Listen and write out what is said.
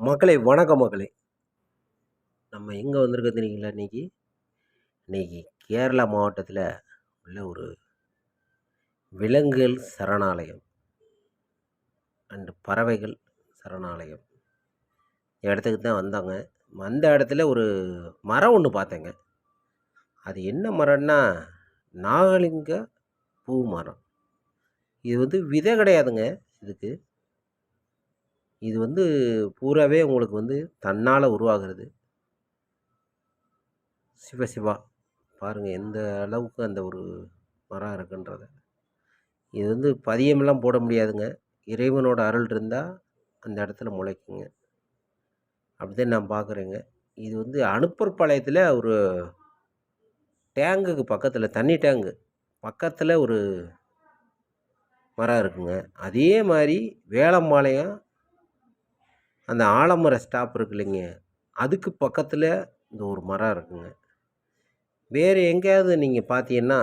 மக்களே வணக்கம் மக்களே. நம்ம எங்க வந்திருக்கோம் தெரியுங்களா இன்னைக்கு? இன்னைக்கு கேரளா மாவட்டத்தில உள்ள ஒரு விலங்குகள் சரணாலயம் அண்ட் பறவைகள் சரணாலயம். இடத்துக்கு தான் வந்தோங்க. வந்த இடத்துல ஒரு மரம் ஒண்ணு பார்த்தேங்க. அது என்ன மரம்னா, நாகலிங்க பூ மரம். இது விதை கிடையாதுங்க இதுக்கு. இது பூராவே உங்களுக்கு தன்னால உருவாகுறது. சிவ சிவா! பாருங்க எந்த அளவுக்கு அந்த ஒரு மரம் இருக்குன்றத. இது பதியம்லாம் போட முடியாதுங்க. இறைவனோட அருள் இருந்தா, அந்த இடத்துல முளைக்குங்க. அப்படிதான் நான் பார்க்குறேங்க. இது அனுப்பர் பாளையத்தில ஒரு டேங்குக்கு பக்கத்தில தண்ணி டேங்கு பக்கத்தில ஒரு மரம் இருக்குங்க. அதே மாரி வேலம்பாளையம் அந்த ஆலமர ஸ்டாப் இருக்கு இல்லைங்க, அதுக்கு பக்கத்தில இந்த ஒரு மரம் இருக்குங்க. வேறு எங்கேயாவது நீங்க பார்த்தீங்கன்னா